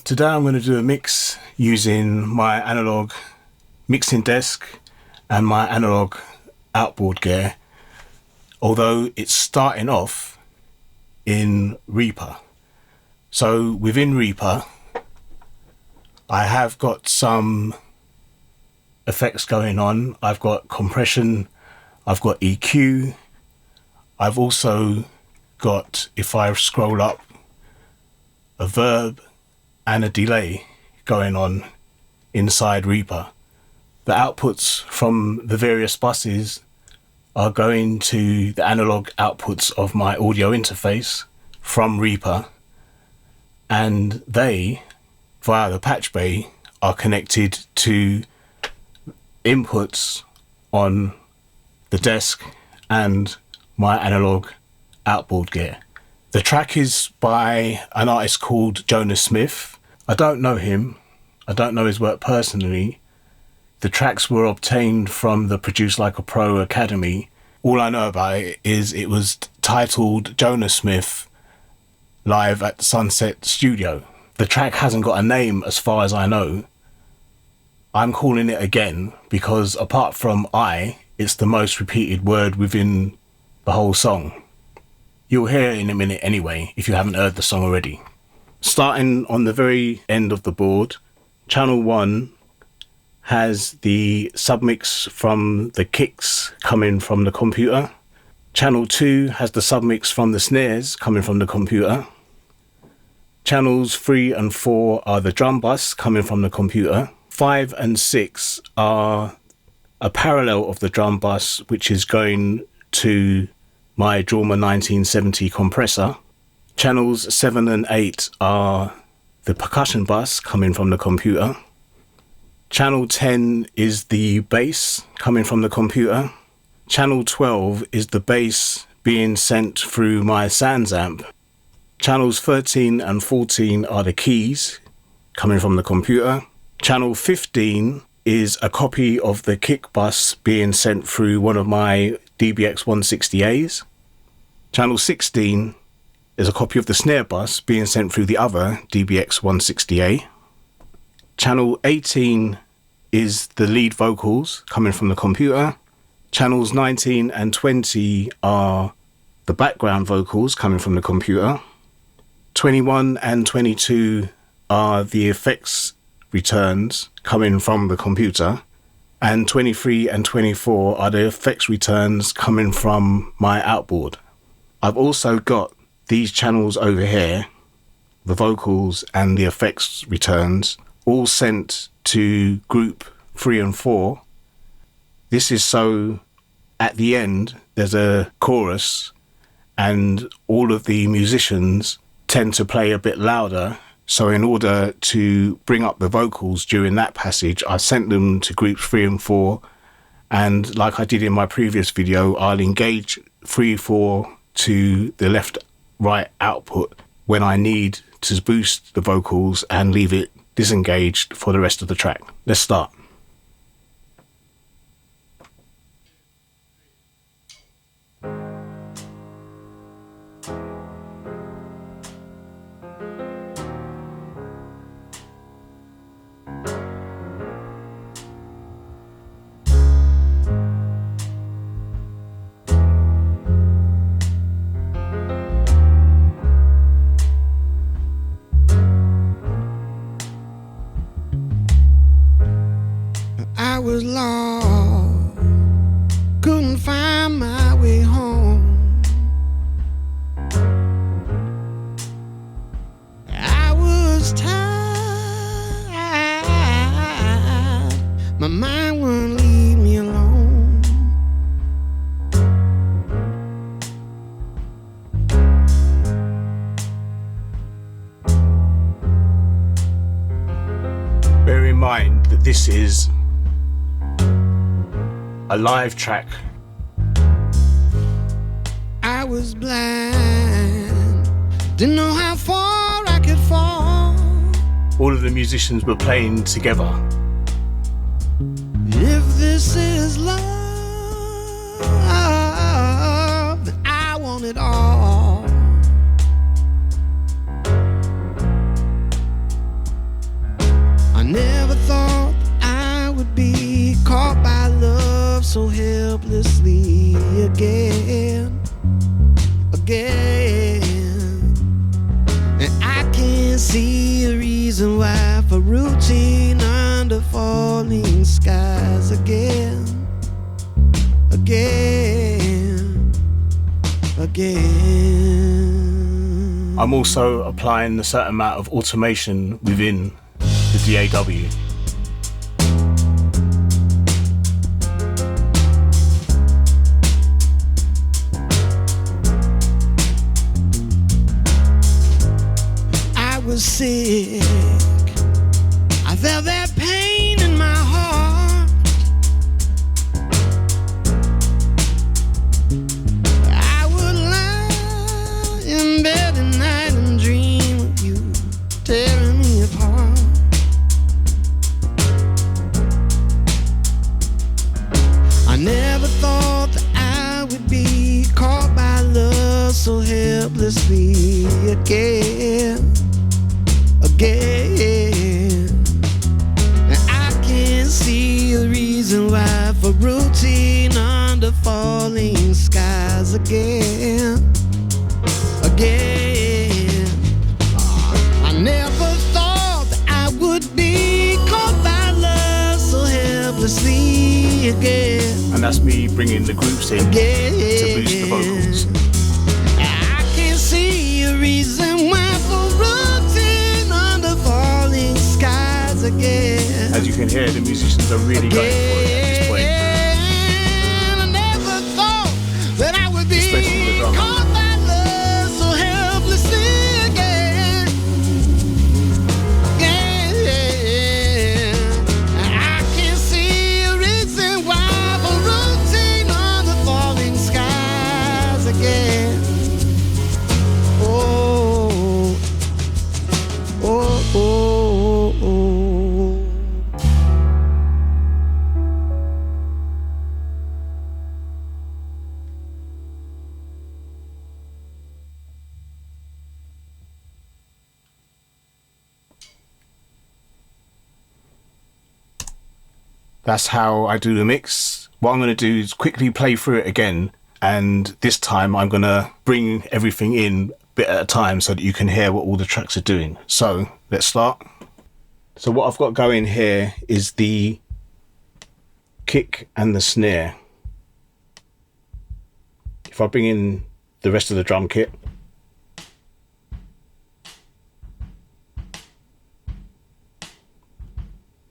Today I'm going to do a mix using my analogue mixing desk and my analogue outboard gear, although it's starting off in Reaper. So within Reaper I have got some effects going on. I've got compression, I've got EQ, I've also got, if I scroll up, a verb and a delay going on inside Reaper. The outputs from the various buses are going to the analog outputs of my audio interface from Reaper, and they, via the patch bay, are connected to inputs on the desk and my analog outboard gear. The track is by an artist called Jonah Smith. I don't know him. I don't know his work personally. The tracks were obtained from the Produce Like a Pro Academy. All I know about it is it was titled Jonah Smith Live at Sunset Studio. The track hasn't got a name as far as I know. I'm calling it again because apart from it's the most repeated word within the whole song. You'll hear it in a minute anyway, if you haven't heard the song already. Starting on the very end of the board, channel 1 has the submix from the kicks coming from the computer. Channel 2 has the submix from the snares coming from the computer. Channels 3 and 4 are the drum bus coming from the computer. 5 and 6 are a parallel of the drum bus, which is going to my Drama 1970 compressor. Channels 7 and 8 are the percussion bus coming from the computer. Channel 10 is the bass coming from the computer. Channel 12 is the bass being sent through my Sans amp. Channels 13 and 14 are the keys coming from the computer. Channel 15 is a copy of the kick bus being sent through one of my DBX 160As. Channel 16 is a copy of the snare bus being sent through the other DBX 160A. Channel 18 is the lead vocals coming from the computer. Channels 19 and 20 are the background vocals coming from the computer. 21 and 22 are the effects returns coming from the computer. And 23 and 24 are the effects returns coming from my outboard. I've also got these channels over here, the vocals and the effects returns, all sent to group 3 and 4. This is so at the end there's a chorus and all of the musicians tend to play a bit louder. So in order to bring up the vocals during that passage, I sent them to groups 3 and 4. And like I did in my previous video, I'll engage 3, 4 to the left-right output when I need to boost the vocals and leave it disengaged for the rest of the track. Let's start. I was lost, couldn't find my way home. I was tired, my mind wouldn't leave me alone. Bear in mind that this is a live track. I was blind, didn't know how far I could fall. All of the musicians were playing together. If this is love, then I want it all. I never thought I would be caught by love so helplessly again. And I can't see a reason why for routine under falling skies again. I'm also applying a certain amount of automation within the DAW. I was sick. I felt that pain in my heart. I would lie in bed at night and dream of you tearing me apart. I never thought that I would be caught by love so helplessly again. And I can't see a reason why for routine under falling skies again. I never thought that I would be caught by love so helplessly again. And that's me bringing the groups in to boost the vocals. I can't see a reason why for routine under falling skies again. As you can hear, the musicians are really going for it at this point. I never thought that I would be Especially the drummer. caught by love so helplessly again. I can't see a reason why for routine under falling skies again. Oh, oh, oh, oh. That's how I do the mix. What I'm going to do is quickly play through it again, and this time I'm going to bring everything in a bit at a time so that you can hear what all the tracks are doing. So let's start. So what I've got going here is the kick and the snare. If I bring in the rest of the drum kit,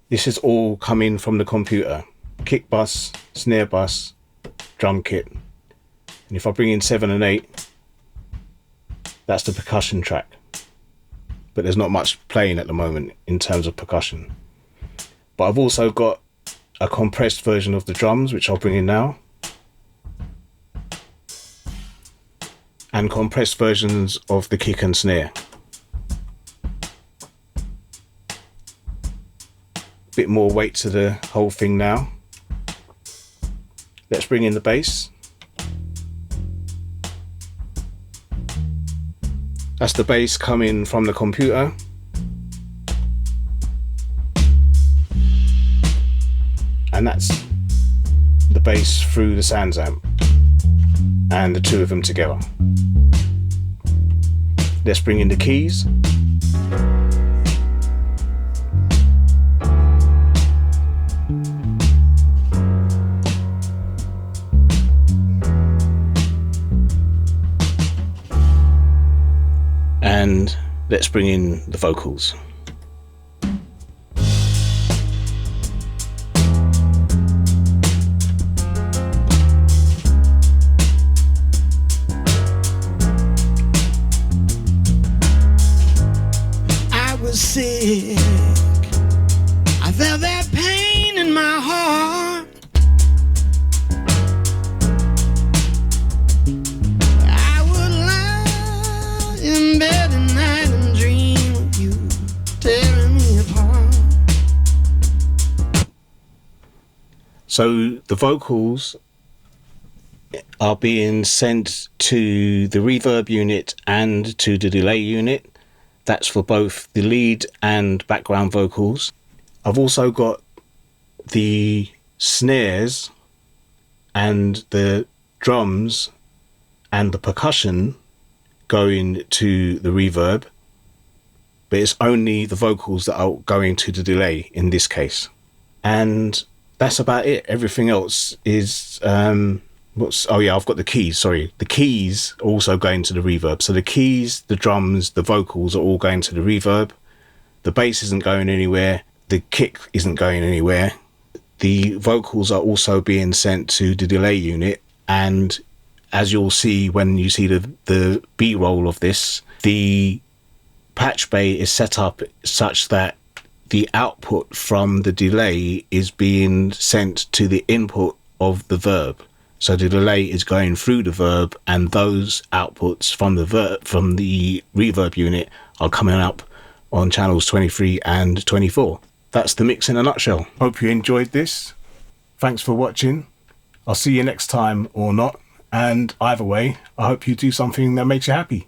this is all coming from the computer. Kick bus, snare bus, drum kit. And if I bring in 7 and 8, that's the percussion track. But there's not much playing at the moment in terms of percussion. But I've also got a compressed version of the drums, which I'll bring in now. And compressed versions of the kick and snare. Bit more weight to the whole thing now. Let's bring in the bass. That's the bass coming from the computer. And that's the bass through the Sans amp. And the two of them together. Let's bring in the keys. And let's bring in the vocals. I was sick. I felt that pain in my heart. I would lie in bed at night and dream of you tearing me apart. So the vocals are being sent to the reverb unit and to the delay unit. That's for both the lead and background vocals. I've also got the snares and the drums and the percussion going to the reverb, but it's only the vocals that are going to the delay in this case. And that's about it. Everything else is I've got the keys, sorry. The keys are also going to the reverb. So the keys, the drums, the vocals are all going to the reverb. The bass isn't going anywhere. The kick isn't going anywhere. The vocals are also being sent to the delay unit. And as you'll see when you see the B-roll of this, the patch bay is set up such that the output from the delay is being sent to the input of the verb. So the delay is going through the verb, and those outputs from the reverb unit are coming up on channels 23 and 24. That's the mix in a nutshell. Hope you enjoyed this. Thanks for watching. I'll see you next time or not. And either way, I hope you do something that makes you happy.